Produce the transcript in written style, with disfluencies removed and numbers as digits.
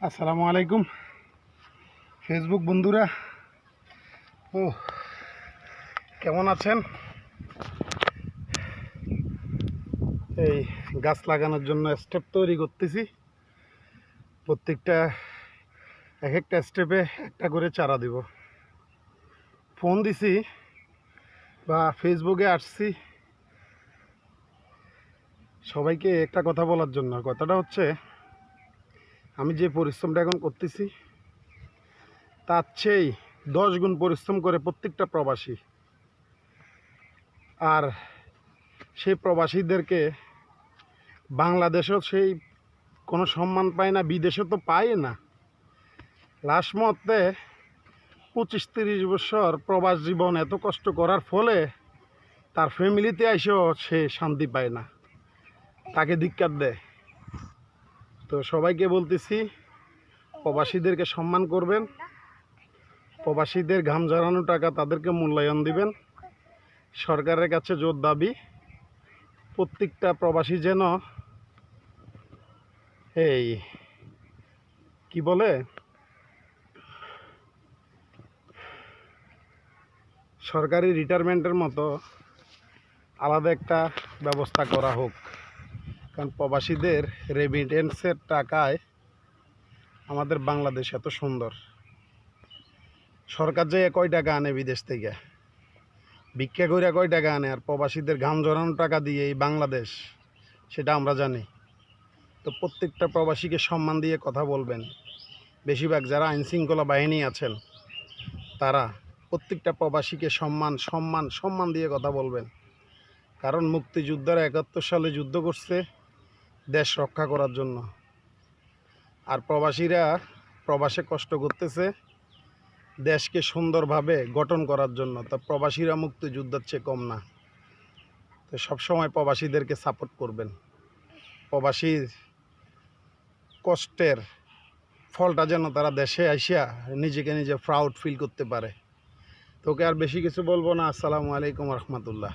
আসসালামু আলাইকুম ফেসবুক বন্ধুরা। ও কেমন আছেন? এই গাছ লাগানোর জন্য স্টেপ তৈরি করতেছি। প্রত্যেকটা এক একটা স্টেপে একটা করে চারা দিব। ফোন দিছি বা ফেসবুকে আসছি সবাইকে একটা কথা বলার জন্য। কথাটা হচ্ছে, আমি যে পরিশ্রমটা এখন করতেছি তার চেয়েই 10 গুণ পরিশ্রম করে প্রত্যেকটা প্রবাসী। আর সেই প্রবাসীদেরকে বাংলাদেশেও সেই কোনো সম্মান পায় না, বিদেশে তো পায় না। লাস্ট মতে 25-30 বছর প্রবাস জীবন এত কষ্ট করার ফলে তার ফ্যামিলিতে এসেও সে শান্তি পায় না, তাকে ধিক্কার দেয়। তো সবাইকে বলতেছি, প্রবাসীদেরকে সম্মান করবেন, প্রবাসীদের ঘাম ঝরানো টাকা তাদেরকে মূল্যায়ন দিবেন। সরকারের কাছে জোর দাবি, প্রত্যেকটা প্রবাসী যেন এই কি বলে সরকারি রিটায়ারমেন্টের মতো আলাদা একটা ব্যবস্থা করা হোক। কারণ প্রবাসীদের রেমিটেন্সের টাকায় আমাদের বাংলাদেশ এত সুন্দর। সরকার যে কয় টাকা আনে বিদেশ থেকে, ভিক্ষা করে কয় টাকা আনে, আর প্রবাসীদের ঘাম ঝরানো টাকা দিয়ে এই বাংলাদেশ, সেটা আমরা জানি। তো প্রত্যেকটা প্রবাসীকে সম্মান দিয়ে কথা বলবেন। বেশিরভাগ যারা আইনশৃঙ্খলা বাহিনী আছেন তারা প্রত্যেকটা প্রবাসীকে সম্মান দিয়ে কথা বলবেন। কারণ মুক্তিযোদ্ধারা 71 সালে যুদ্ধ করছে দেশ রক্ষা করার জন্য, আর প্রবাসীরা প্রবাসে কষ্ট করতেছে দেশকে সুন্দরভাবে গঠন করার জন্য। তা প্রবাসীরা মুক্তিযোদ্ধার চেয়ে কম না। তো সবসময় প্রবাসীদেরকে সাপোর্ট করবেন। প্রবাসীর কষ্টের ফলটা যেন তারা দেশে আইসা নিজেকে নিজে প্রাউড ফিল করতে পারে। তোকে আর বেশি কিছু বলবো না। আসসালামু আলাইকুম রহমতুল্লাহ।